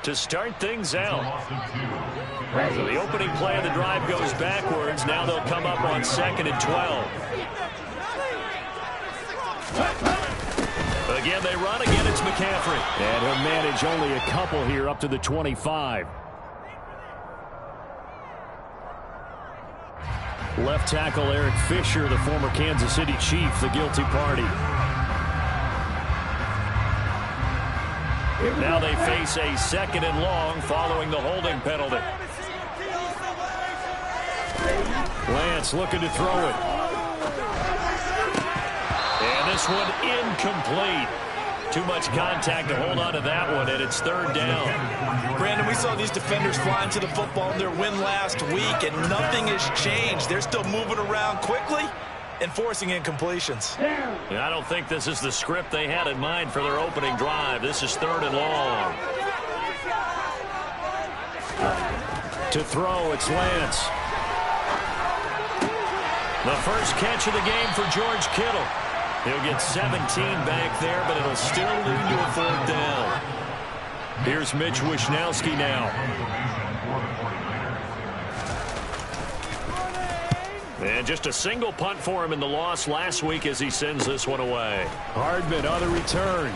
To start things out. So the opening play of the drive goes backwards. Now they'll come up on 2nd and 12. Again, they run. Again, it's McCaffrey. And he'll manage only a couple here up to the 25. Left tackle Eric Fisher, the former Kansas City Chief, the guilty party. Now they face a 2nd and long following the holding penalty. Lance looking to throw it. And this one incomplete. Too much contact to hold on to that one, and it's 3rd down. Brandon, we saw these defenders flying to the football in their win last week, and nothing has changed. They're still moving around quickly and forcing incompletions. I don't think this is the script they had in mind for their opening drive. This is 3rd and long. To throw, it's Lance. The first catch of the game for George Kittle. He'll get 17 back there, but it'll still lead to a 4th down. Here's Mitch Wishnowski now. And just a single punt for him in the loss last week as he sends this one away. Hardman on the return.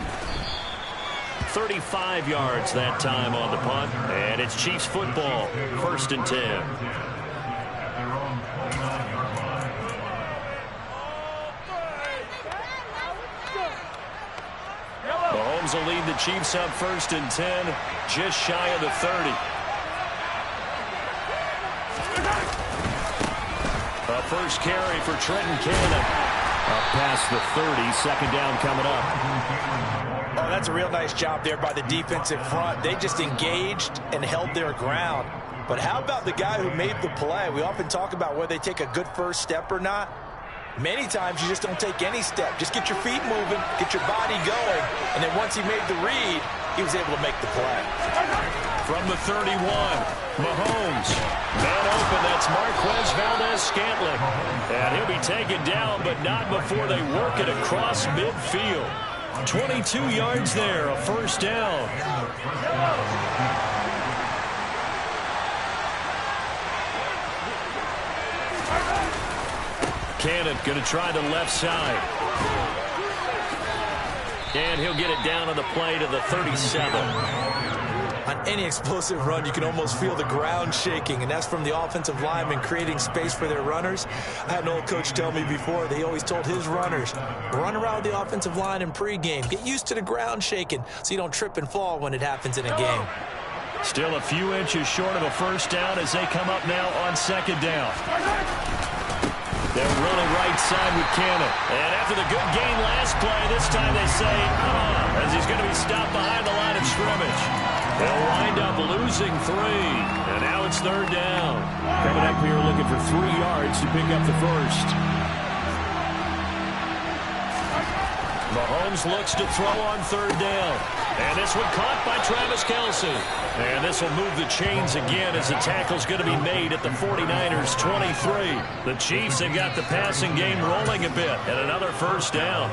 35 yards that time on the punt. And it's Chiefs football. 1st and 10. Mahomes will lead the Chiefs up 1st and 10. Just shy of the 30. A first carry for Trenton Cannon. Up past the 30, 2nd down coming up. Oh, that's a real nice job there by the defensive front. They just engaged and held their ground. But how about the guy who made the play? We often talk about whether they take a good first step or not. Many times you just don't take any step. Just get your feet moving, get your body going, and then once he made the read, he was able to make the play. From the 31, Mahomes. Man open, that's Marquez Valdez-Scantling. And he'll be taken down, but not before they work it across midfield. 22 yards there, a 1st down. Cannon going to try the left side. And he'll get it down on the play to the 37. On any explosive run, you can almost feel the ground shaking, and that's from the offensive linemen creating space for their runners. I had an old coach tell me before, they always told his runners, run around the offensive line in pregame. Get used to the ground shaking so you don't trip and fall when it happens in a game. Still a few inches short of a 1st down as they come up now on 2nd down. They're running right side with Cannon. And after the good gain last play, this time they say, as he's going to be stopped behind the line of scrimmage. They'll wind up losing 3. And now it's 3rd down. Coming up here looking for 3 yards to pick up the 1st. Mahomes looks to throw on 3rd down. And this one caught by Travis Kelce. And this will move the chains again as the tackle's going to be made at the 49ers' 23. The Chiefs have got the passing game rolling a bit. And another 1st down.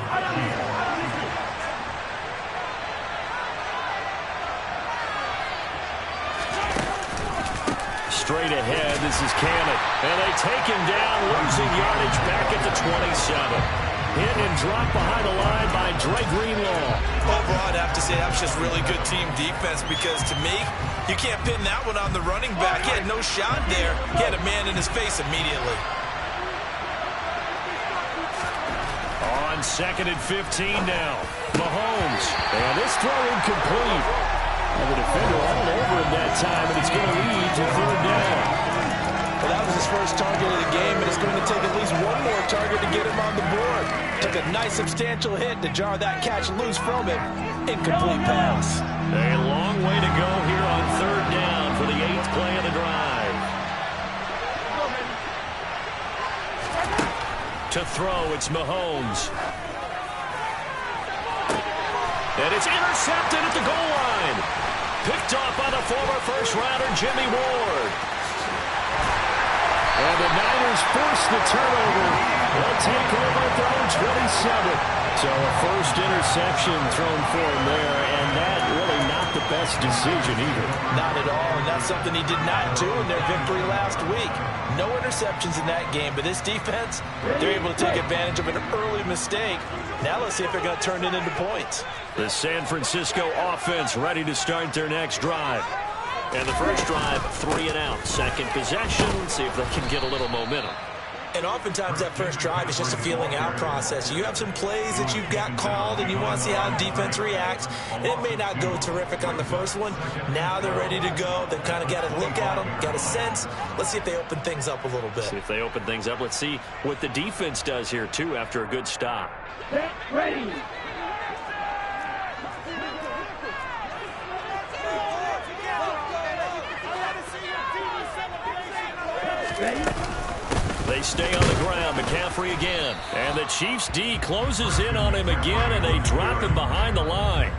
Straight ahead, this is Cannon. And they take him down, losing yardage back at the 27. Hit and drop behind the line by Dre Greenlaw. Overall, I'd have to say that was just really good team defense because, to me, you can't pin that one on the running back. He had no shot there. He had a man in his face immediately. On 2nd and 15 now. Mahomes. And this throw incomplete. And the defender all over him that time, and it's going to lead to 3rd down. Well, that was his first target of the game, and it's going to take at least one more target to get him on the board. Took a nice substantial hit to jar that catch loose from him. Incomplete pass. A long way to go here on 3rd down for the 8th play of the drive. To throw, it's Mahomes. And it's intercepted at the goal line. Picked off by the former first-rounder Jimmy Ward. And the Niners force the turnover. They'll take over at their own 27. So a first interception thrown for him there, and that really not the best decision either. Not at all, and that's something he did not do in their victory last week. No interceptions in that game, but this defense, they're able to take advantage of an early mistake. Now let's see if they're going to turn it into points. The San Francisco offense ready to start their next drive. And the first drive, 3 and out. Second possession, see if they can get a little momentum. And oftentimes that first drive is just a feeling out process. You have some plays that you've got called and you want to see how defense reacts. It may not go terrific on the first one. Now they're ready to go. They've kind of got to look at them, got a sense. Let's see if they open things up a little bit. See if they open things up. Let's see what the defense does here, too, after a good stop. Get ready. They stay on the ground. McCaffrey again. And the Chiefs' D closes in on him again, and they drop him behind the line.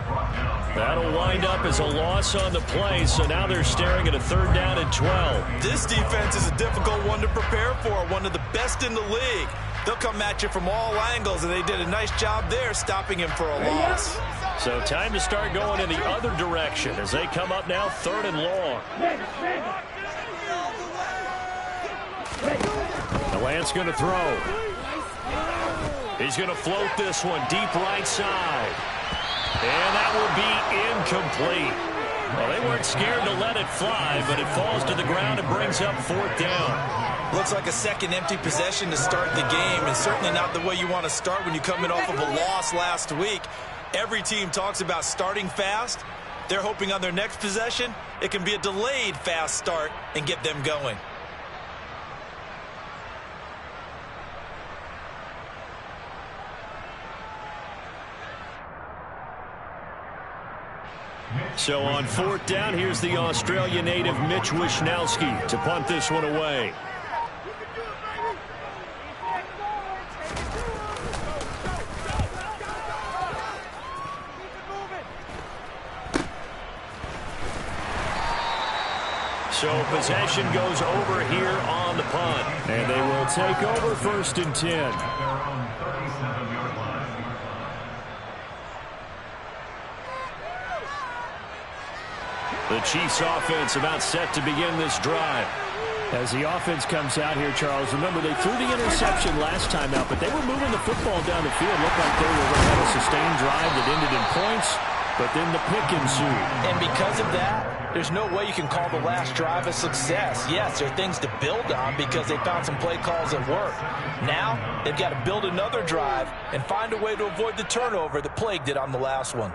That'll wind up as a loss on the play, so now they're staring at a 3rd down and 12. This defense is a difficult one to prepare for, one of the best in the league. They'll come at you from all angles, and they did a nice job there stopping him for a loss. So time to start going in the other direction as they come up now 3rd and long. The Lance going to throw. He's going to float this one deep right side. And that will be incomplete. Well, they weren't scared to let it fly, but it falls to the ground and brings up 4th down. Looks like a second empty possession to start the game, and certainly not the way you want to start when you come in off of a loss last week. Every team talks about starting fast. They're hoping on their next possession, it can be a delayed fast start and get them going. So on 4th down, here's the Australia native Mitch Wishnowsky to punt this one away. So possession goes over here on the punt. And they will take over 1st and 10. The Chiefs offense about set to begin this drive. As the offense comes out here, Charles, remember they threw the interception last time out, but they were moving the football down the field. Looked like they were going to have a sustained drive that ended in points, but then the pick ensued. And because of that, there's no way you can call the last drive a success. Yes, there are things to build on because they found some play calls that work. Now, they've got to build another drive and find a way to avoid the turnover that plagued it on the last one.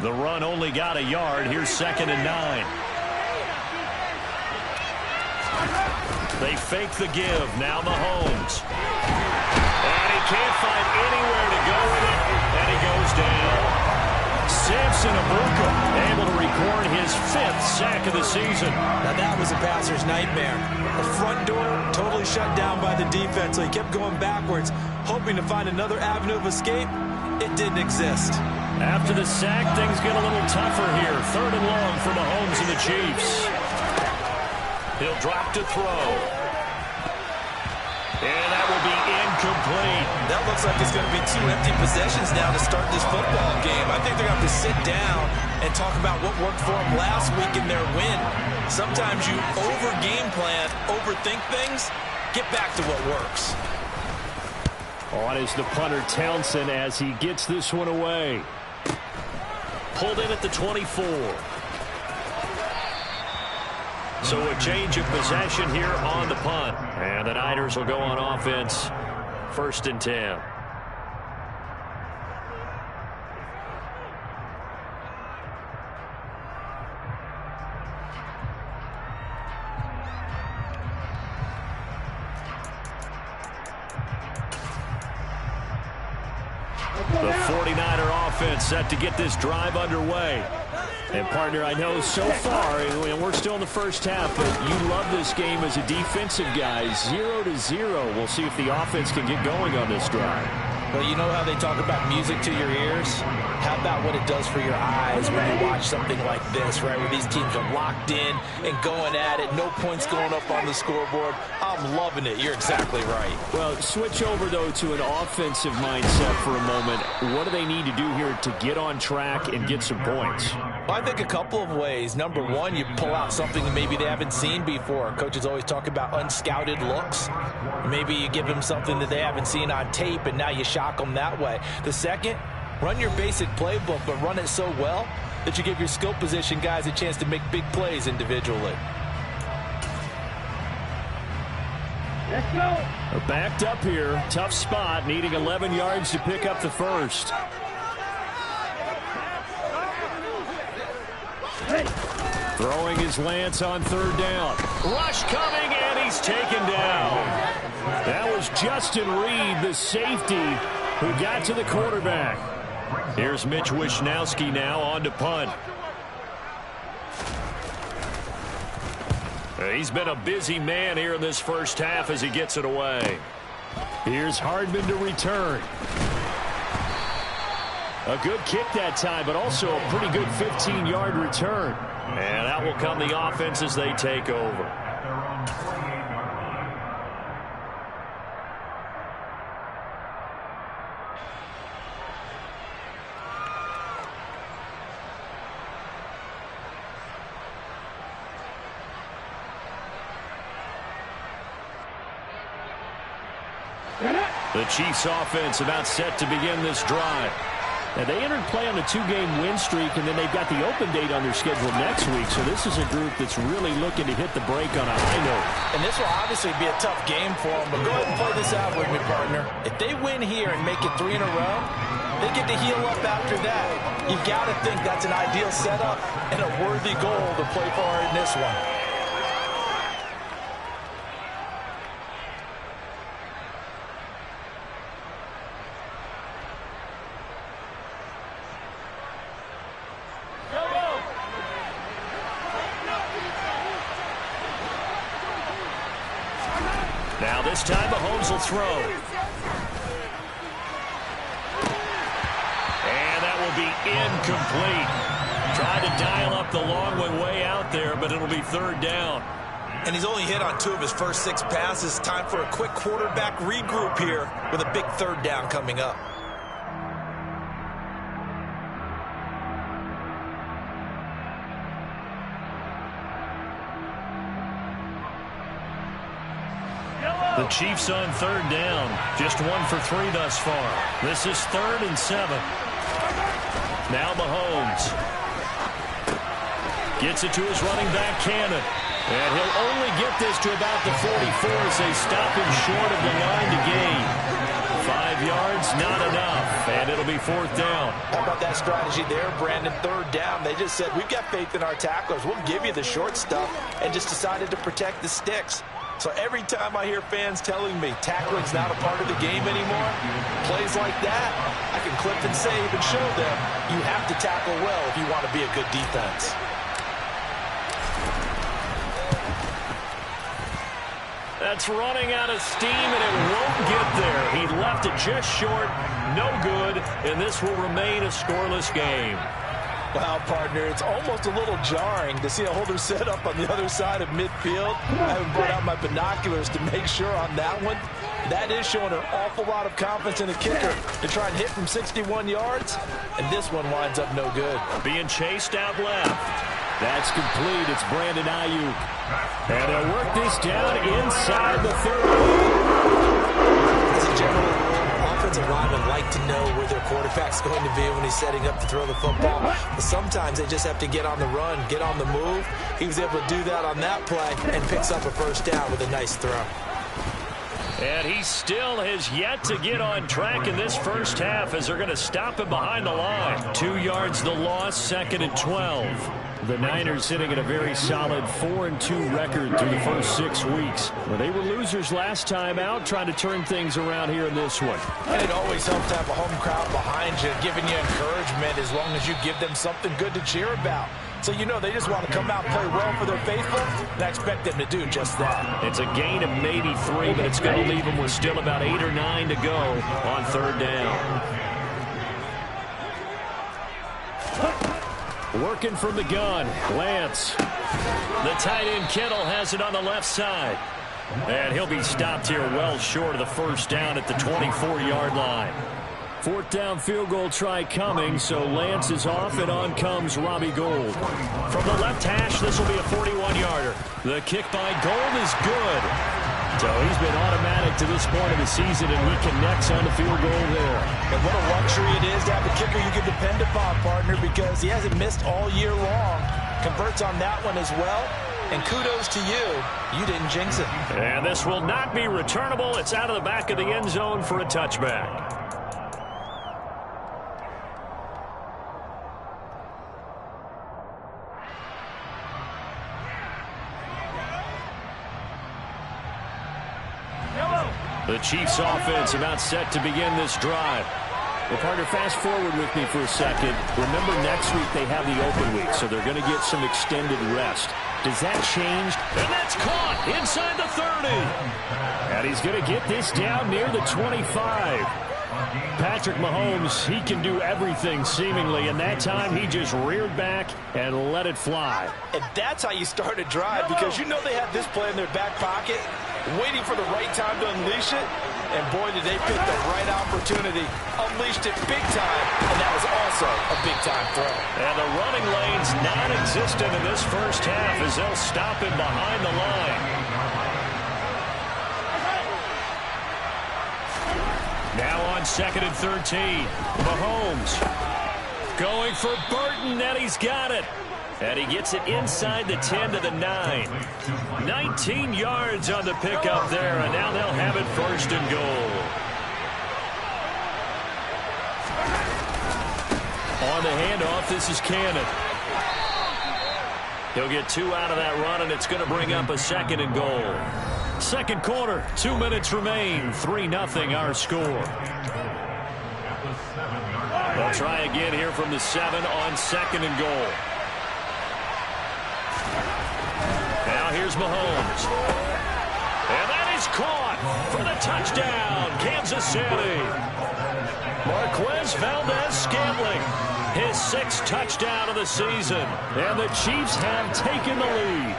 The run only got a yard. Here's 2nd and 9. They fake the give. Now Mahomes. And he can't find anywhere to go with it. And he goes down. Samson Abuka able to record his 5th sack of the season. Now that was a passer's nightmare. The front door totally shut down by the defense, so he kept going backwards, hoping to find another avenue of escape. It didn't exist. After the sack, things get a little tougher here. 3rd and long for Mahomes and the Chiefs. He'll drop to throw. And that will be incomplete. That looks like it's going to be 2 empty possessions now to start this football game. I think they're going to have to sit down and talk about what worked for them last week in their win. Sometimes you over-game plan, overthink things, get back to what works. On is the punter Townsend as he gets this one away. Pulled in at the 24. So a change of possession here on the punt. And the Niners will go on offense. 1st and 10. The 49er offense set to get this drive underway. And, partner, I know so far, and we're still in the first half, but you love this game as a defensive guy. 0-0. We'll see if the offense can get going on this drive. Well, you know how they talk about music to your ears? How about what it does for your eyes when you watch something like this, right, where these teams are locked in and going at it, no points going up on the scoreboard. I'm loving it. You're exactly right. Well, switch over, though, to an offensive mindset for a moment. What do they need to do here to get on track and get some points? Well, I think a couple of ways. Number one, you pull out something that maybe they haven't seen before. Coaches always talk about unscouted looks. Maybe you give them something that they haven't seen on tape, and now you shock them that way. The second, run your basic playbook, but run it so well that you give your skill position guys a chance to make big plays individually. Let's go. They're backed up here. Tough spot, needing 11 yards to pick up the first. Throwing his lance on third down. Rush coming, and he's taken down. That was Justin Reed, the safety, who got to the quarterback. Here's Mitch Wishnowski now on to punt. He's been a busy man here in this first half as he gets it away. Here's Hardman to return. A good kick that time, but also a pretty good 15-yard return. And out will come the offense as they take over. The Chiefs offense about set to begin this drive. Now, they entered play on a 2-game win streak, and then they've got the open date on their schedule next week. So this is a group that's really looking to hit the break on a high note. And this will obviously be a tough game for them, but go ahead and play this out with me, partner. If they win here and make it 3 in a row, they get to heal up after that. You've got to think that's an ideal setup and a worthy goal to play for in this one. Now this time Mahomes will throw. And that will be incomplete. Tried to dial up the long way out there, but it'll be third down. And he's only hit on 2 of his first 6 passes. Time for a quick quarterback regroup here with a big third down coming up. The Chiefs on third down. Just 1 for 3 thus far. This is 3rd and 7. Now Mahomes gets it to his running back, Cannon. And he'll only get this to about the 44 as they stop him short of the line to gain. 5 yards, not enough. And it'll be 4th down. How about that strategy there, Brandon? Third down. They just said, we've got faith in our tacklers. We'll give you the short stuff, and just decided to protect the sticks. So every time I hear fans telling me tackling's not a part of the game anymore, plays like that, I can clip and save and show them you have to tackle well if you want to be a good defense. That's running out of steam, and it won't get there. He left it just short, no good, and this will remain a scoreless game. Wow, partner, it's almost a little jarring to see a holder set up on the other side of midfield. I haven't brought out my binoculars to make sure on that one. That is showing an awful lot of confidence in the kicker to try and hit from 61 yards, and this one winds up no good. Being chased out left. That's complete. It's Brandon Ayuk. And they'll work this down inside the 30. As a general rule, offensive linemen like to know where their quarterback's going to be when he's setting up to throw the football. But sometimes they just have to get on the run, get on the move. He was able to do that on that play and picks up a first down with a nice throw. And he still has yet to get on track in this first half as they're going to stop him behind the line. 2 yards the loss, 2nd and 12. The Niners sitting at a very solid 4-2 record through the first 6 weeks. Well, they were losers last time out, trying to turn things around here in this one. And it always helps to have a home crowd behind you, giving you encouragement as long as you give them something good to cheer about. So you know they just want to come out and play well for their faithful, and I expect them to do just that. It's a gain of maybe 3, but it's going to leave them with still about 8 or 9 to go on 3rd down. Working from the gun, Lance. The tight end Kittle has it on the left side. And he'll be stopped here well short of the 1st down at the 24-yard line. 4th down field goal try coming, so Lance is off, and on comes Robbie Gould. From the left hash, this will be a 41-yarder. The kick by Gould is good. So he's been automatic to this point of the season, and he connects on the field goal there. And what a luxury it is to have a kicker you can depend upon, partner, because he hasn't missed all year long. Converts on that one as well. And kudos to you. You didn't jinx it. And this will not be returnable. It's out of the back of the end zone for a touchback. The Chiefs offense about set to begin this drive. Well, partner, fast forward with me for a second. Remember, next week they have the open week, so they're going to get some extended rest. Does that change? And that's caught inside the 30. And he's going to get this down near the 25. Patrick Mahomes, he can do everything seemingly, and that time he just reared back and let it fly. And that's how you start a drive, because you know they have this play in their back pocket, waiting for the right time to unleash it. And boy, did they pick the right opportunity. Unleashed it big time, and that was also a big-time throw. And the running lane's non-existent in this 1st half as they'll stop him behind the line. Now on 2nd and 13. Mahomes going for Burton, and he's got it. And he gets it inside the 10 to the 9. 19 yards on the pickup there, and now they'll have it 1st and goal. On the handoff, this is Cannon. He'll get 2 out of that run, and it's going to bring up a 2nd and goal. 2nd quarter, 2 minutes remain, 3-0 our score. They'll try again here from the 7 on 2nd and goal. Now here's Mahomes. And that is caught for the touchdown, Kansas City. Marquez Valdez-Scantling, his 6th touchdown of the season. And the Chiefs have taken the lead.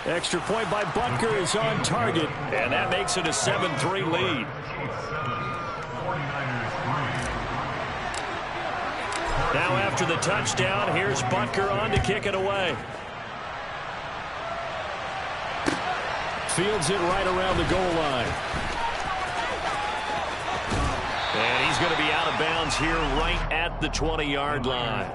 Extra point by Butker is on target, and that makes it a 7-3 lead. Now after the touchdown, here's Butker on to kick it away. Fields it right around the goal line. And he's going to be out of bounds here right at the 20-yard line.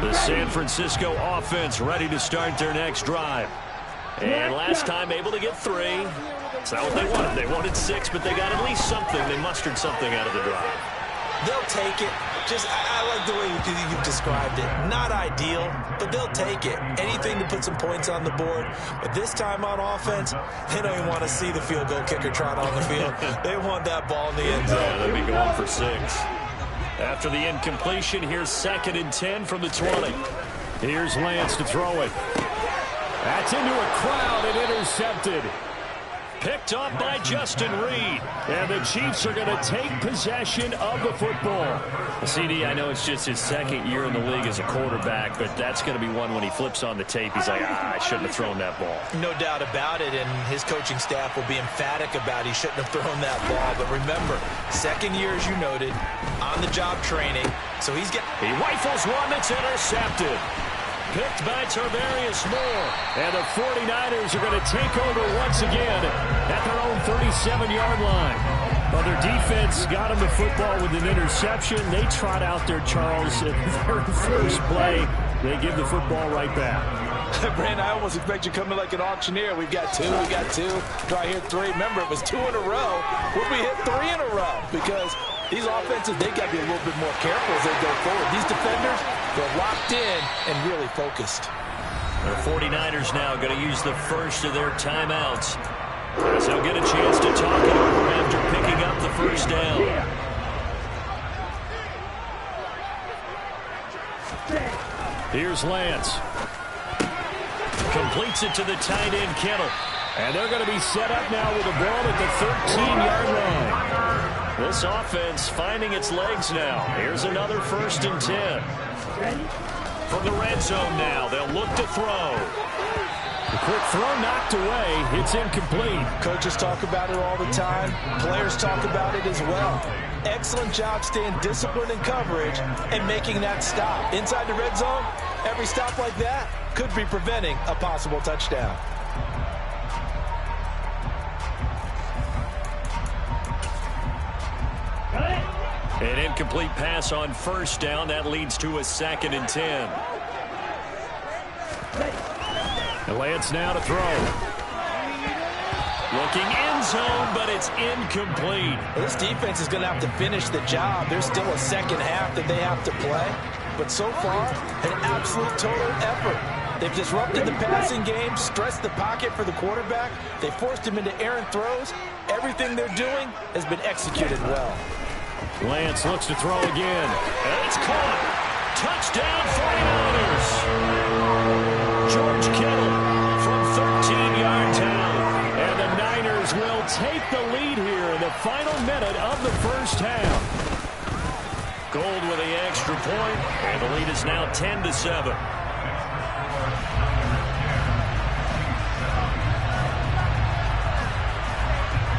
The San Francisco offense ready to start their next drive. And last time able to get 3. That's not what they wanted. They wanted 6, but they got at least something. They mustered something out of the drive. They'll take it. I like the way you described it. Not ideal, but they'll take it. Anything to put some points on the board. But this time on offense, they don't even want to see the field goal kicker trot on the field. They want that ball in the end zone. Yeah, they'll be going for 6. After the incompletion, here's 2nd and 10 from the 20. Here's Lance to throw it. That's into a crowd and intercepted. Picked up by Justin Reed. And the Chiefs are going to take possession of the football. CD, I know it's just his 2nd year in the league as a quarterback, but that's going to be one when he flips on the tape. He's like, I shouldn't have thrown that ball. No doubt about it, and his coaching staff will be emphatic about he shouldn't have thrown that ball. But remember, 2nd year, as you noted, on-the-job training. So he rifles one that's intercepted. Picked by Tarvarius Moore. And the 49ers are going to take over once again at their own 37-yard line. Well, their defense got them the football with an interception. They trot out there, Charles, at the very first play. They give the football right back. Brandon, I almost expect you coming like an auctioneer. We've got 2, we got 2. Do I hear 3? Remember, it was 2 in a row. Would we hit 3 in a row? Because these offenses, they got to be a little bit more careful as they go forward. These defenders, they're locked in and really focused. The 49ers now going to use the first of their timeouts, as they'll get a chance to talk it over after picking up the first down. Here's Lance. Completes it to the tight end, Kittle. And they're going to be set up now with the ball at the 13-yard line. This offense finding its legs now. Here's another 1st and 10. From the red zone now, they'll look to throw. The quick throw knocked away. It's incomplete. Coaches talk about it all the time. Players talk about it as well. Excellent job staying disciplined in coverage and making that stop. Inside the red zone, every stop like that could be preventing a possible touchdown. An incomplete pass on 1st down. That leads to a 2nd and 10. Lance now to throw. Looking end zone, but it's incomplete. Well, this defense is going to have to finish the job. There's still a second half that they have to play. But so far, an absolute total effort. They've disrupted the passing game, stressed the pocket for the quarterback. They forced him into errant throws. Everything they're doing has been executed well. Lance looks to throw again. And it's caught. Touchdown 49ers. George Kittle from 13 yards out. And the Niners will take the lead here in the final minute of the first half. Gold with the extra point, and the lead is now 10-7.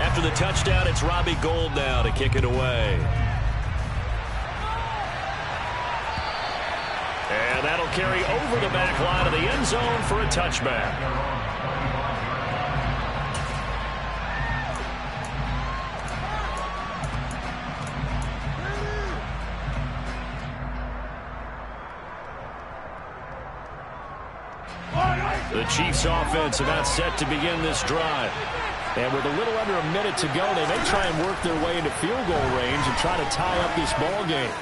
After the touchdown, it's Robbie Gould now to kick it away. And that'll carry over the back line of the end zone for a touchback. The Chiefs offense about set to begin this drive. And with a little under a minute to go, they may try and work their way into field goal range and try to tie up this ball game.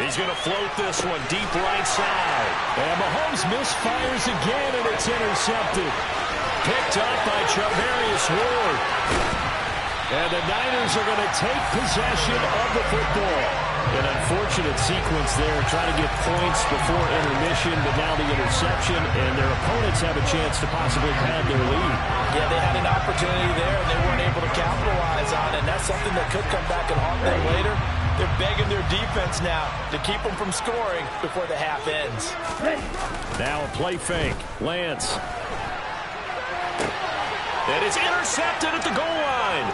He's going to float this one deep right side. And Mahomes misfires again, and it's intercepted. Picked up by Charvarius Ward. And the Niners are going to take possession of the football. An unfortunate sequence there, trying to get points before intermission, but now the interception, and their opponents have a chance to possibly pad their lead. Yeah, they had an opportunity there, and they weren't able to capitalize on it, and that's something that could come back and haunt them later. They're begging their defense now to keep them from scoring before the half ends. Now a play fake. Lance. And it's intercepted at the goal line.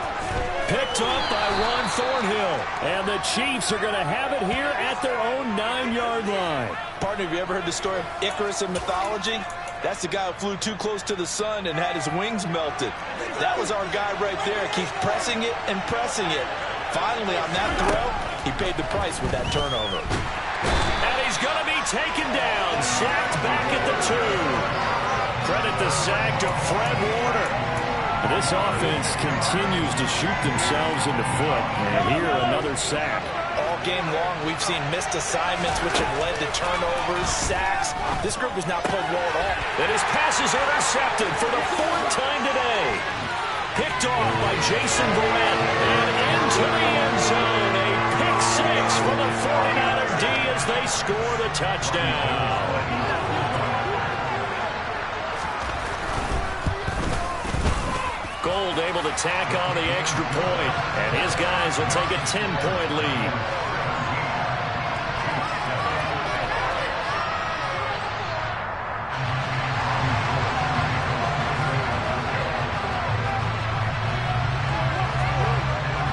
Picked up by Ron Thornhill. And the Chiefs are going to have it here at their own 9-yard line. Partner, have you ever heard the story of Icarus in mythology? That's the guy who flew too close to the sun and had his wings melted. That was our guy right there. Keeps pressing it and pressing it. Finally, on that throw, he paid the price with that turnover. And he's going to be taken down. Sacked back at the 2. Credit the sack to Fred Warner. This offense continues to shoot themselves in the foot. And here, another sack. All game long, we've seen missed assignments, which have led to turnovers, sacks. This group has not played well at all. And his pass is intercepted for the 4th time today. Picked off by Jason Verrett. And into the end zone. A pick 6 for the 49er D as they score the touchdown. Gould able to tack on the extra point, and his guys will take a 10-point lead.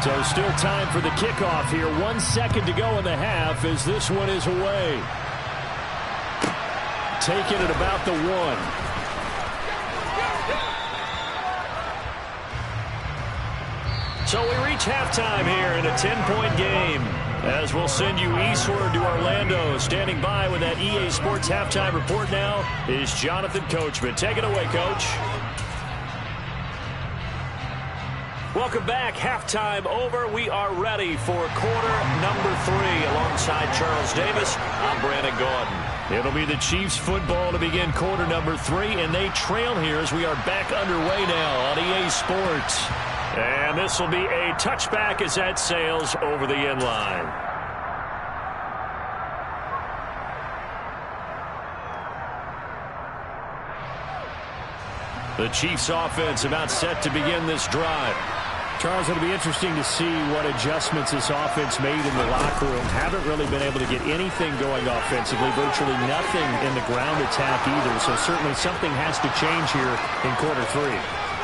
So still time for the kickoff here. 1 second to go in the half as this one is away. Taken at about the 1. So we reach halftime here in a 10-point game. As we'll send you eastward to Orlando. Standing by with that EA Sports halftime report now is Jonathan Coachman. Take it away, Coach. Welcome back. Halftime over. We are ready for quarter number 3. Alongside Charles Davis, I'm Brandon Gaudin. It'll be the Chiefs football to begin quarter number 3, and they trail here as we are back underway now on EA Sports. And this will be a touchback as that sails over the end line. The Chiefs offense about set to begin this drive. Charles, it'll be interesting to see what adjustments this offense made in the locker room. Haven't really been able to get anything going offensively, virtually nothing in the ground attack either. So certainly something has to change here in quarter 3.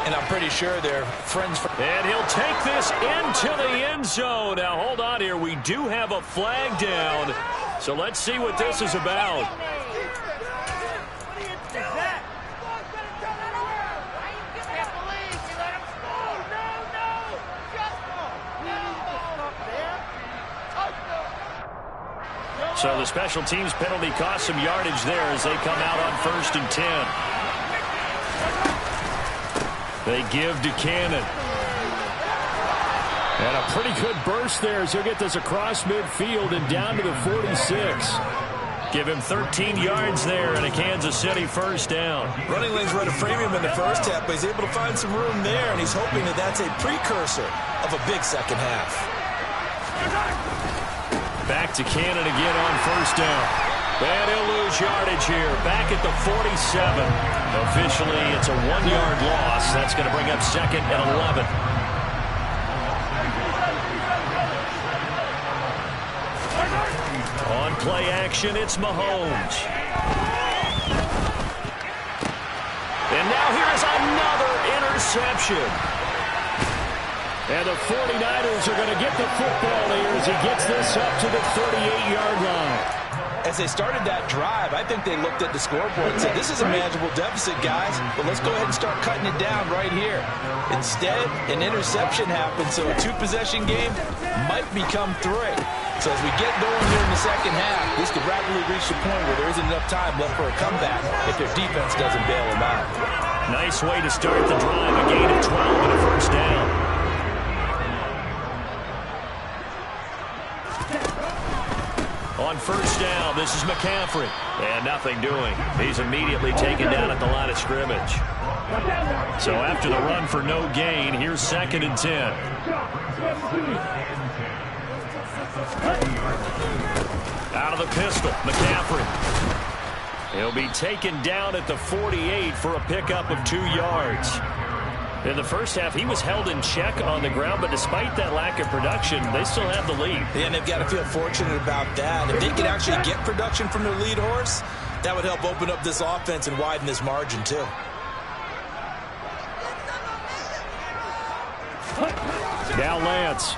And I'm pretty sure they're friends. And he'll take this into the end zone. Now hold on here. We do have a flag down. So let's see what this is about. So the special teams penalty cost some yardage there as they come out on 1st and 10. They give to Cannon. And a pretty good burst there as he'll get this across midfield and down to the 46. Give him 13 yards there and a Kansas City first down. Running lanes were to frame him in the first half, but he's able to find some room there, and he's hoping that that's a precursor of a big second half. Back to Cannon again on 1st down. And he'll lose yardage here. Back at the 47. Officially, it's a 1-yard loss. That's going to bring up 2nd and 11. On play action, it's Mahomes. And now here's another interception. And the 49ers are going to get the football here as he gets this up to the 38-yard line. As they started that drive, I think they looked at the scoreboard and said, this is a manageable deficit, guys, but let's go ahead and start cutting it down right here. Instead, an interception happened, so a 2-possession game might become 3. So as we get going here in the second half, this could rapidly reach the point where there isn't enough time left for a comeback if their defense doesn't bail them out. Nice way to start the drive, a gain of 12 and a first down. On 1st down, this is McCaffrey. And nothing doing. He's immediately taken down at the line of scrimmage. So after the run for no gain, here's 2nd and 10. Out of the pistol, McCaffrey. He'll be taken down at the 48 for a pickup of 2 yards. In the first half, he was held in check on the ground, but despite that lack of production, they still have the lead. Yeah, and they've got to feel fortunate about that. If they could actually get production from their lead horse, that would help open up this offense and widen this margin, too. Now Lance.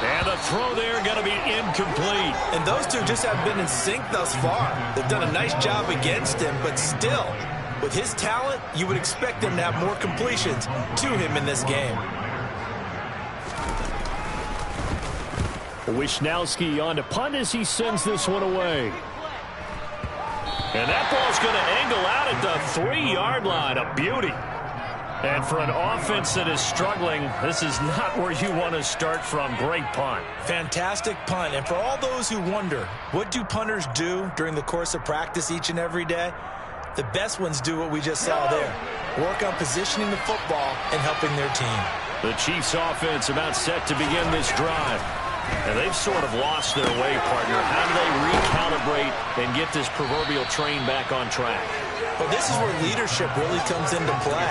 And the throw there going to be incomplete. And those two just haven't been in sync thus far. They've done a nice job against him, but still, with his talent, you would expect him to have more completions to him in this game. Wishnowski on to punt as he sends this one away. And that ball's going to angle out at the 3-yard line. A beauty. And for an offense that is struggling, this is not where you want to start from. Great punt. Fantastic punt. And for all those who wonder, what do punters do during the course of practice each and every day? The best ones do what we just saw there. Work on positioning the football and helping their team. The Chiefs offense about set to begin this drive. And they've sort of lost their way, partner. How do they recalibrate and get this proverbial train back on track? Well, this is where leadership really comes into play.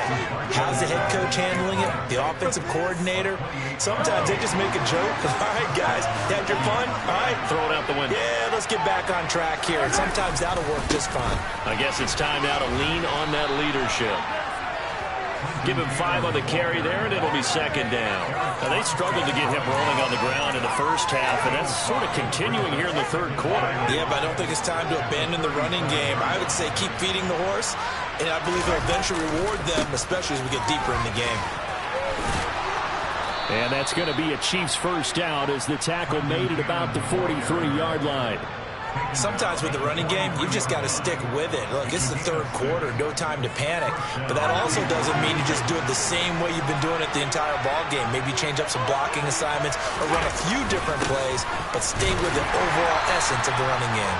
How's the head coach handling it? The offensive coordinator? Sometimes they just make a joke. All right, guys, you had your fun? All right. Throw it out the window. Yeah, let's get back on track here. And sometimes that'll work just fine. I guess it's time now to lean on that leadership. Give him 5 on the carry there, and it'll be 2nd down. Now, they struggled to get him rolling on the ground in the first half, and that's sort of continuing here in the 3rd quarter. Yeah, but I don't think it's time to abandon the running game. I would say keep feeding the horse, and I believe it'll eventually reward them, especially as we get deeper in the game. And that's going to be a Chiefs first down as the tackle made at about the 43-yard line. Sometimes with the running game, you've just got to stick with it. Look, it's the third quarter, no time to panic. But that also doesn't mean you just do it the same way you've been doing it the entire ball game. Maybe change up some blocking assignments or run a few different plays, but stay with the overall essence of the running game.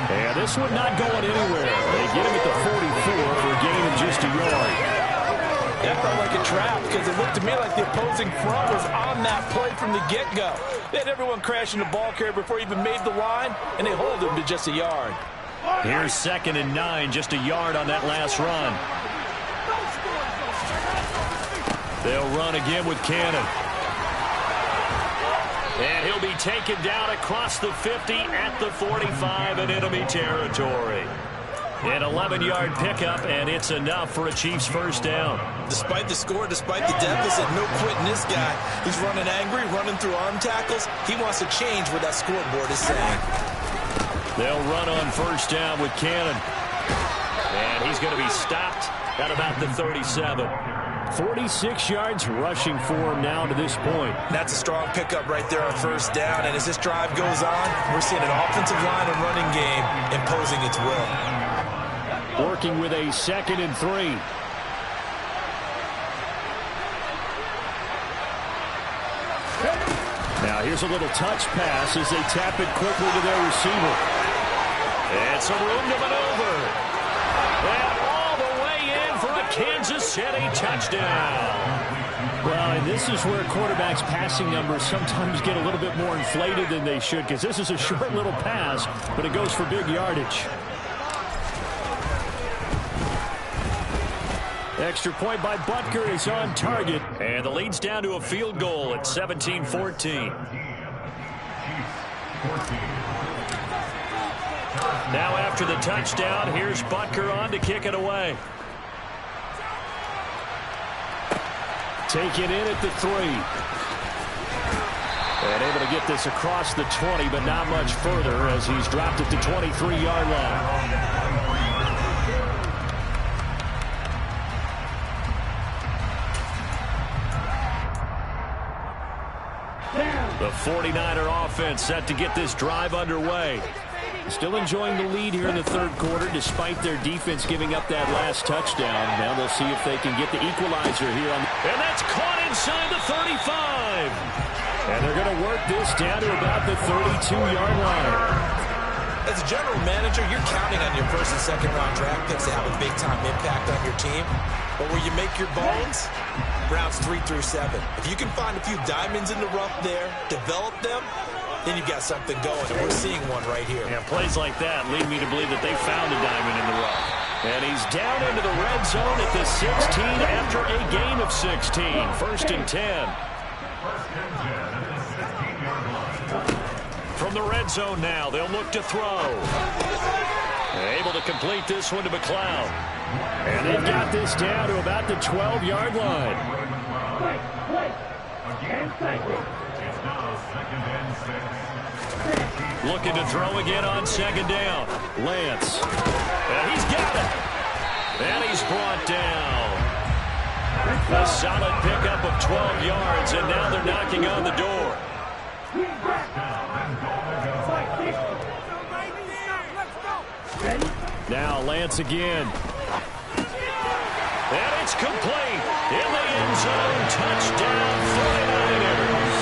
Yeah, this one not going anywhere. They get him at the 44 for a gain of just a yard. That felt like a trap because it looked to me like the opposing front was on that play from the get-go. They had everyone crashing the ball carrier before he even made the line, and they hold him to just a yard. Here's 2nd and 9, just a yard on that last run. They'll run again with Cannon. And he'll be taken down across the 50 at the 45 in enemy territory. An 11-yard pickup, and it's enough for a Chiefs first down. Despite the score, despite the deficit, no quitting this guy. He's running angry, running through arm tackles. He wants to change what that scoreboard is saying. They'll run on first down with Cannon. And he's going to be stopped at about the 37. 46 yards rushing for him now to this point. That's a strong pickup right there on first down. And as this drive goes on, we're seeing an offensive line and running game imposing its will. Working with a 2nd and 3. Now here's a little touch pass as they tap it quickly to their receiver. And some room to maneuver. And all the way in for a Kansas City touchdown. Well, and this is where quarterbacks' passing numbers sometimes get a little bit more inflated than they should, because this is a short little pass, but it goes for big yardage. Extra point by Butker is on target. And the lead's down to a field goal at 17-14. Now after the touchdown, here's Butker on to kick it away. Taken in at the 3. And able to get this across the 20, but not much further as he's dropped it to 23-yard line. The 49er offense set to get this drive underway. Still enjoying the lead here in the third quarter despite their defense giving up that last touchdown. Now they'll see if they can get the equalizer here. And that's caught inside the 35. And they're going to work this down to about the 32-yard line. As a general manager, you're counting on your first and second round draft picks to have a big-time impact on your team. But where you make your bones, rounds 3 through 7. If you can find a few diamonds in the rough there, develop them, then you've got something going, and we're seeing one right here. Yeah, plays like that lead me to believe that they found a diamond in the rough. And he's down into the red zone at the 16 after a gain of 16. 1st and 10. From the red zone now, they'll look to throw. Able to complete this one to McLeod. And they've got this down to about the 12-yard line. Looking to throw again on 2nd down. Lance. And he's got it. And he's brought down. A solid pickup of 12 yards, and now they're knocking on the door. Now Lance again. And it's complete. In the end zone. Touchdown 49ers.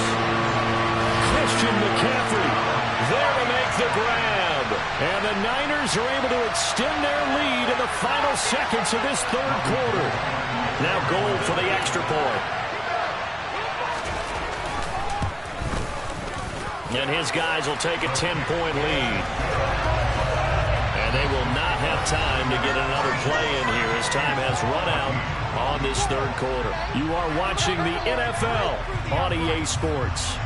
Christian McCaffrey there to make the grab. And the Niners are able to extend their lead in the final seconds of this third quarter. Now goal for the extra point. And his guys will take a 10-point lead. And they will not have time to get another play in here as time has run out on this third quarter. You are watching the NFL on EA Sports.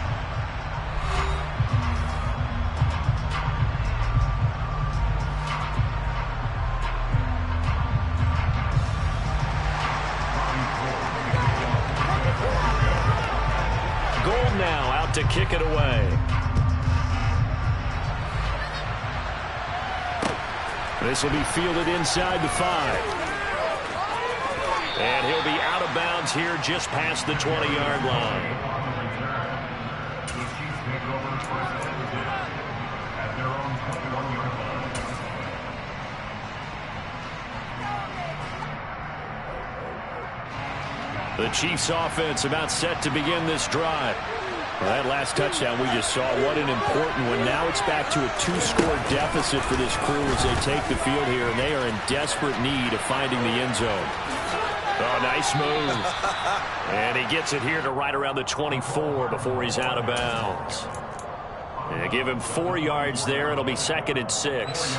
Gold now out to kick it away. This will be fielded inside the 5. And he'll be out of bounds here just past the 20-yard line. The Chiefs offense about set to begin this drive. Well, that last touchdown we just saw, what an important one. Now it's back to a 2-score deficit for this crew as they take the field here, and they are in desperate need of finding the end zone. Oh, nice move. And he gets it here to right around the 24 before he's out of bounds. And give him 4 yards there. It'll be 2nd and 6.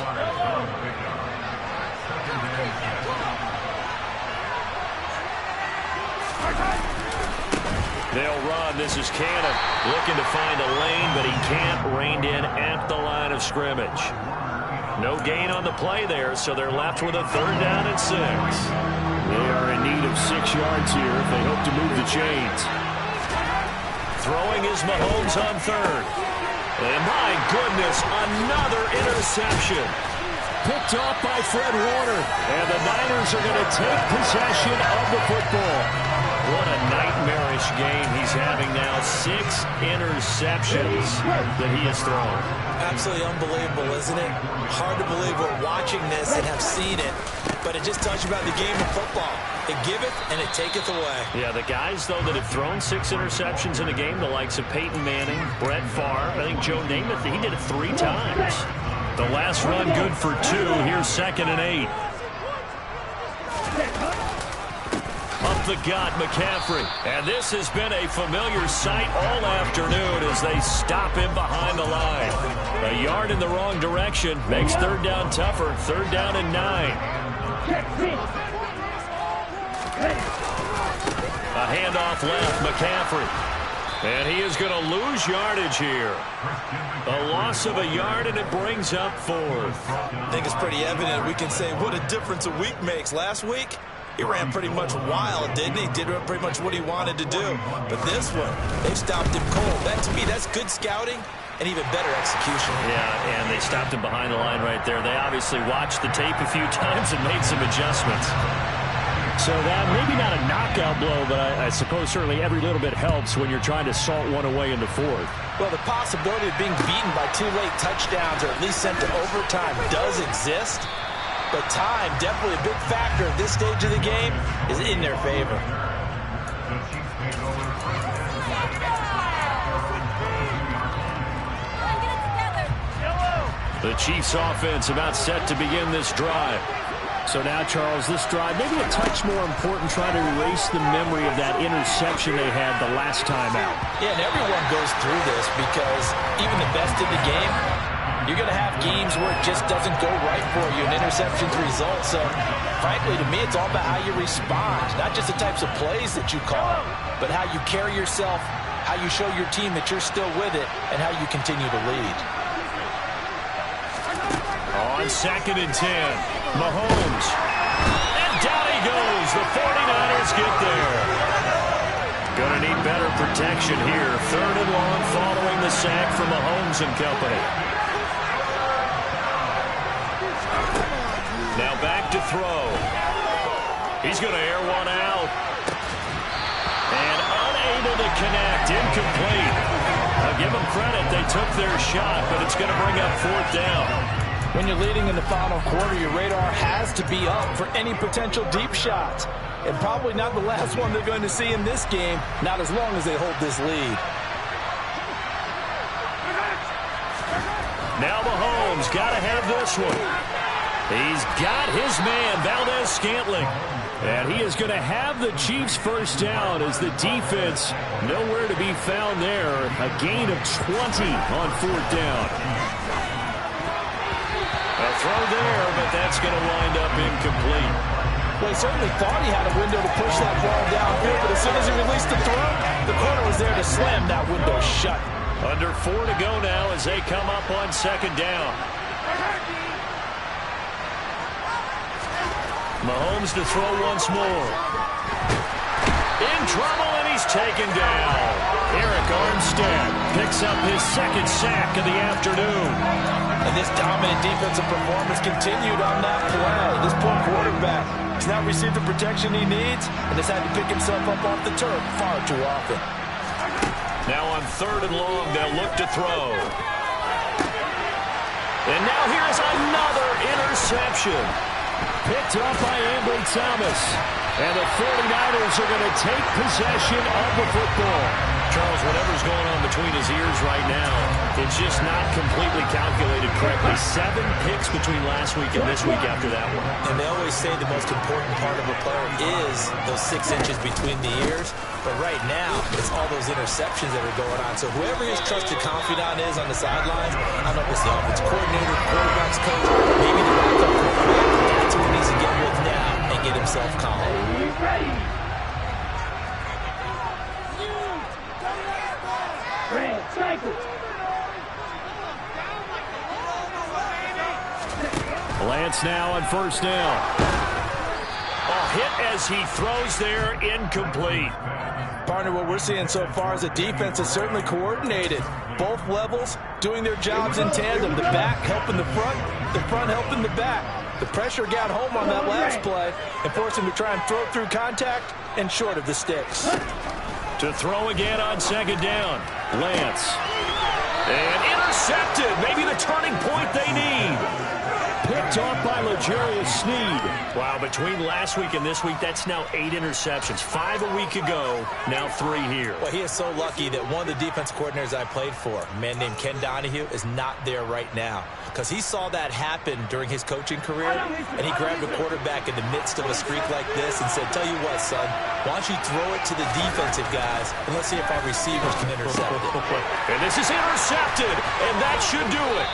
They'll run. This is Cannon looking to find a lane, but he can't. Reined in at the line of scrimmage. No gain on the play there, so they're left with a 3rd down and 6. They are in need of 6 yards here if they hope to move the chains. Throwing is Mahomes on 3rd. And my goodness, another interception. Picked off by Fred Warner. And the Niners are going to take possession of the football. What a nightmarish game he's having now. 6 interceptions that he has thrown. Absolutely unbelievable, isn't it? Hard to believe we're watching this and have seen it. But it just tells you about the game of football. It giveth and it taketh away. Yeah, the guys, though, that have thrown 6 interceptions in a game, the likes of Peyton Manning, Brett Favre, I think Joe Namath, he did it 3 times. The last run good for 2. Here's 2nd and 8. Up the gut, McCaffrey. And this has been a familiar sight all afternoon as they stop him behind the line. A yard in the wrong direction makes 3rd down tougher. 3rd down and 9. A handoff left, McCaffrey. And he is going to lose yardage here. A loss of a yard, and it brings up 4th. I think it's pretty evident. We can say what a difference a week makes. Last week, he ran pretty much wild, didn't he? Did pretty much what he wanted to do. But this one, they stopped him cold. That, to me, that's good scouting and even better execution. Yeah, and they stopped him behind the line right there. They obviously watched the tape a few times and made some adjustments. So that, maybe not a knockout blow, but I suppose certainly every little bit helps when you're trying to salt one away into 4th. Well, the possibility of being beaten by 2 late touchdowns or at least sent to overtime does exist. But time, definitely a big factor at this stage of the game, is in their favor. The Chiefs offense about set to begin this drive. So now, Charles, this drive, maybe a touch more important, trying to erase the memory of that interception they had the last time out. Yeah, and everyone goes through this because even the best in the game, you're going to have games where it just doesn't go right for you, and interceptions result. So, frankly, to me, it's all about how you respond, not just the types of plays that you call, but how you carry yourself, how you show your team that you're still with it, and how you continue to lead. On 2nd and 10, Mahomes. And down he goes. The 49ers get there. Going to need better protection here. 3rd and long following the sack from Mahomes and company. Now back to throw. He's going to air one out. And unable to connect. Incomplete. I'll give them credit. They took their shot, but it's going to bring up 4th down. When you're leading in the final quarter, your radar has to be up for any potential deep shots. And probably not the last one they're going to see in this game, not as long as they hold this lead. Now Mahomes got to have this one. He's got his man, Valdez-Scantling. And he is going to have the Chiefs' 1st down as the defense nowhere to be found there. A gain of 20 on 4th down. A throw there, but that's going to wind up incomplete. Well, he certainly thought he had a window to push that ball downfield, but as soon as he released the throw, the corner was there to slam that window shut. Under 4 to go now as they come up on 2nd down. Mahomes to throw once more. In trouble, and he's taken down. Eric Armstead picks up his 2nd sack of the afternoon. And this dominant defensive performance continued on that play. This poor quarterback has not received the protection he needs and has had to pick himself up off the turf far too often. Now on 3rd and long, they'll look to throw. And now here's another interception. Picked up by Ambry Thomas. And the 49ers are going to take possession of the football. Charles, whatever's going on between his ears right now, it's just not completely calculated correctly. 7 picks between last week and this week after that one. And they always say the most important part of a player is those 6 inches between the ears. But right now, it's all those interceptions that are going on. So whoever his trusted confidant is on the sidelines, I don't know if it's the offense coordinator, quarterback's coach, maybe the backup quarterback, that's who he needs to get with now and get himself calm. Lance now on first down. A hit as he throws there, incomplete. Partner, what we're seeing so far is the defense is certainly coordinated. Both levels doing their jobs in tandem. The back helping the front helping the back. The pressure got home on that last play and forced him to try and throw through contact and short of the sticks. To throw again on second down. Lance. And intercepted. Maybe the turning point they need. Picked off by L'Jarius Sneed. Wow, between last week and this week, that's now 8 interceptions. 5 a week ago, now 3 here. Well, he is so lucky that one of the defense coordinators I played for, a man named Ken Donahue, is not there right now. Because he saw that happen during his coaching career, and he grabbed a quarterback in the midst of a streak like this and said, tell you what, son, why don't you throw it to the defensive guys, and let's see if our receivers can intercept it. And this is intercepted, and that should do it.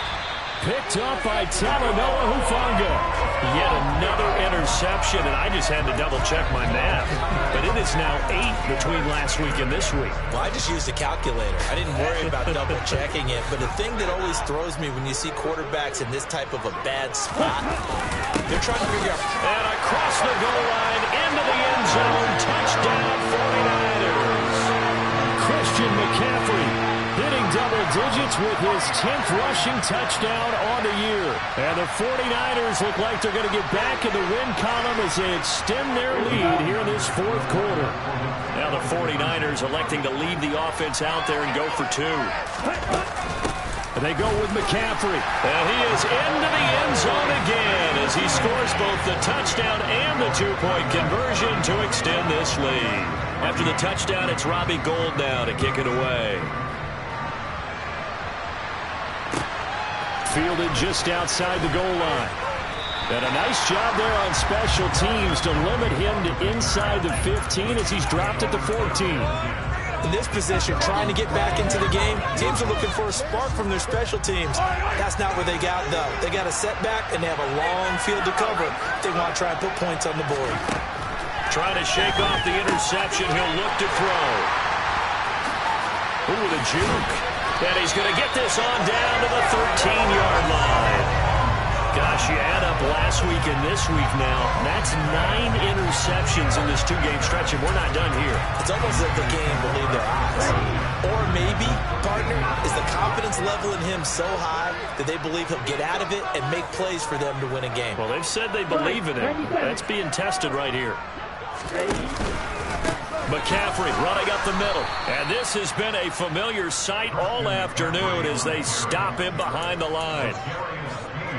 Picked up by Talanoa Hufanga. Yet another interception, and I just had to double-check my math. But it is now 8 between last week and this week. Well, I just used a calculator. I didn't worry about double-checking it. But the thing that always throws me when you see quarterbacks in this type of a bad spot, they're trying to figure out. And across the goal line, into the end zone, touchdown 49ers. Christian McCaffrey hitting double digits with his 10th rushing touchdown on the year. And the 49ers look like they're going to get back in the win column as they extend their lead here in this 4th quarter. Now the 49ers electing to leave the offense out there and go for 2. And they go with McCaffrey. And he is into the end zone again as he scores both the touchdown and the 2-point conversion to extend this lead. After the touchdown, it's Robbie Gould now to kick it away. Fielded just outside the goal line. And a nice job there on special teams to limit him to inside the 15 as he's dropped at the 14. In this position, trying to get back into the game, teams are looking for a spark from their special teams. That's not where they got, though. They got a setback, and they have a long field to cover. They want to try and put points on the board. Trying to shake off the interception. He'll look to throw. Ooh, the juke. And he's going to get this on down to the 13-yard line. Gosh, you add up last week and this week now. That's 9 interceptions in this 2-game stretch, and we're not done here. It's almost like they can't even believe their eyes. Or maybe, partner, is the confidence level in him so high that they believe he'll get out of it and make plays for them to win a game. Well, they've said they believe in him. That's being tested right here. McCaffrey running up the middle. And this has been a familiar sight all afternoon as they stop him behind the line.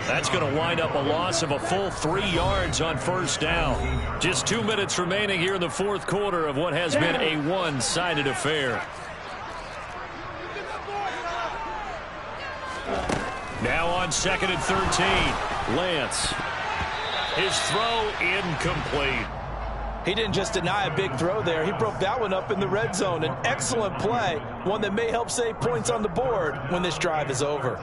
That's going to wind up a loss of a full 3 yards on first down. Just 2 minutes remaining here in the 4th quarter of what has been a one-sided affair. Now on 2nd and 13. Lance. His throw incomplete. He didn't just deny a big throw there. He broke that one up in the red zone. An excellent play, one that may help save points on the board when this drive is over.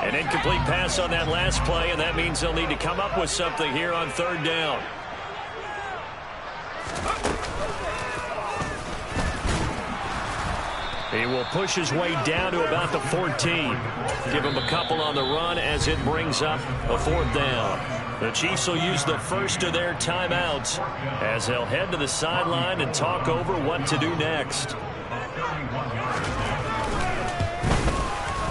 An incomplete pass on that last play, and that means they'll need to come up with something here on 3rd down. He will push his way down to about the 14. Give him a couple on the run as it brings up a 4th down. The Chiefs will use the first of their timeouts as they'll head to the sideline and talk over what to do next.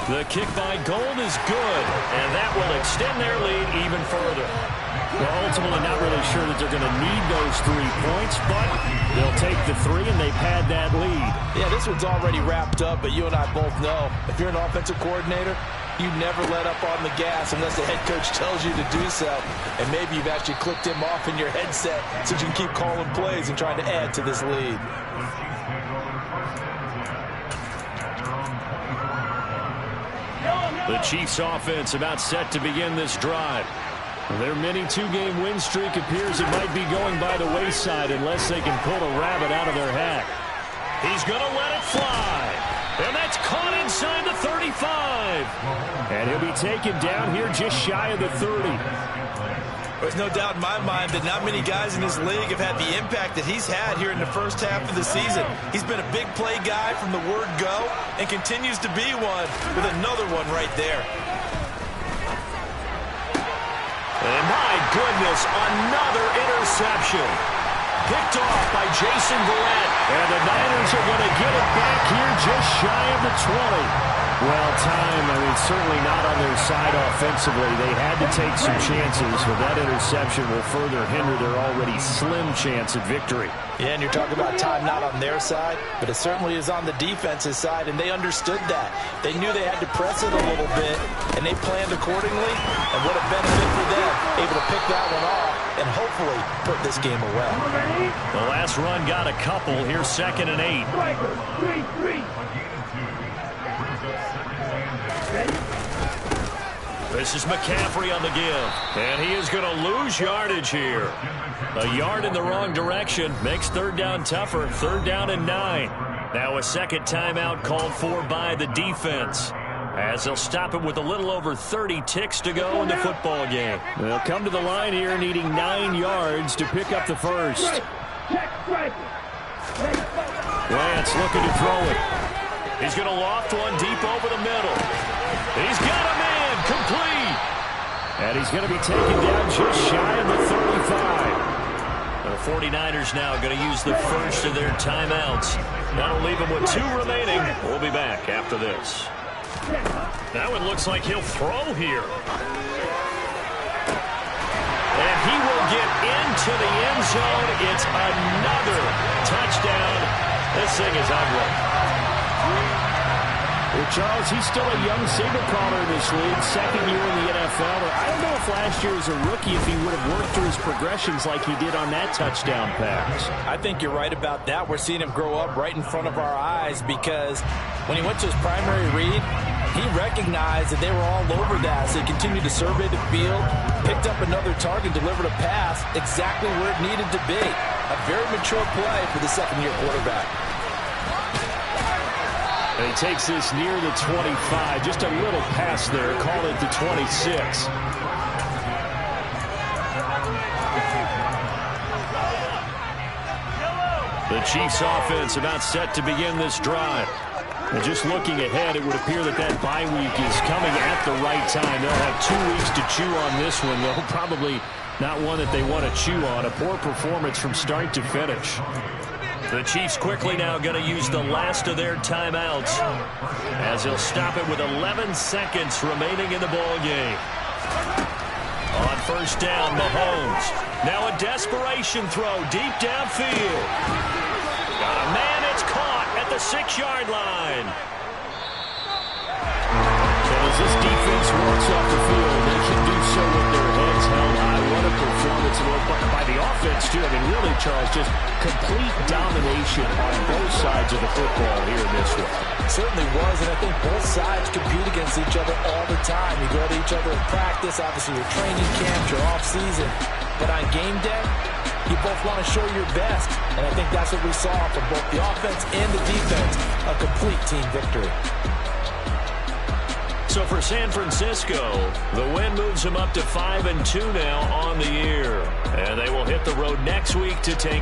The kick by Gould is good, and that will extend their lead even further. Well, ultimately not really sure that they're going to need those 3 points, but they'll take the 3, and they've had that lead. Yeah, this one's already wrapped up, but you and I both know if you're an offensive coordinator, you never let up on the gas unless the head coach tells you to do so. And maybe you've actually clicked him off in your headset so you can keep calling plays and trying to add to this lead. The Chiefs offense about set to begin this drive. Their mini 2-game win streak appears it might be going by the wayside unless they can pull a rabbit out of their hat. He's going to let it fly. And that's caught inside the 35. And he'll be taken down here just shy of the 30. There's no doubt in my mind that not many guys in this league have had the impact that he's had here in the first half of the season. He's been a big play guy from the word go and continues to be one with another one right there. And my goodness, another interception. Picked off by Jason Verrett. And the Niners are going to get it back here just shy of the 20. Well, certainly not on their side offensively. They had to take some chances, but that interception will further hinder their already slim chance at victory. Yeah, and you're talking about time not on their side, but it certainly is on the defense's side, and they understood that. They knew they had to press it a little bit, and they planned accordingly, and what a benefit for them, able to pick that one off and hopefully put this game away. The last run got a couple. Here's 2nd and 8. This is McCaffrey on the give, and he is going to lose yardage here. A yard in the wrong direction makes 3rd down tougher. 3rd down and 9. Now a second timeout called for by the defense, as they'll stop it with a little over 30 ticks to go in the football game. They'll come to the line here needing 9 yards to pick up the first. Lance looking to throw it. He's going to loft one deep over the middle. He's got a man complete. And he's going to be taken down just shy of the 35. The 49ers now going to use the first of their timeouts. That'll leave them with 2 remaining. We'll be back after this. Now it looks like he'll throw here. And he will get into the end zone. It's another touchdown. This thing is ugly. Well, Charles, he's still a young signal caller in this league, 2nd year in the NFL. I don't know if last year as a rookie if he would have worked through his progressions like he did on that touchdown pass. I think you're right about that. We're seeing him grow up right in front of our eyes because when he went to his primary read, he recognized that they were all over that, so he continued to survey the field, picked up another target, delivered a pass exactly where it needed to be. A very mature play for the 2nd-year quarterback. And he takes this near the 25. Just a little pass there. Call it the 26. The Chiefs offense about set to begin this drive. And just looking ahead, it would appear that that bye week is coming at the right time. They'll have 2 weeks to chew on this one, though probably not one that they want to chew on. A poor performance from start to finish. The Chiefs quickly now going to use the last of their timeouts as they'll stop it with 11 seconds remaining in the ball game. On 1st down, Mahomes. Now a desperation throw deep downfield. Got a man, it's caught at the 6-yard line. And as this defense walks off the field, they can do so with their heads held high. What a performance by the offense, too. I mean, really, Charles, just complete domination on both sides of the football here in this one. It certainly was, and I think both sides compete against each other all the time. You go to each other in practice, obviously your training camp, your off-season. But on game day, you both want to show your best. And I think that's what we saw from both the offense and the defense, a complete team victory. So for San Francisco, the win moves them up to 5-2 now on the year. And they will hit the road next week to take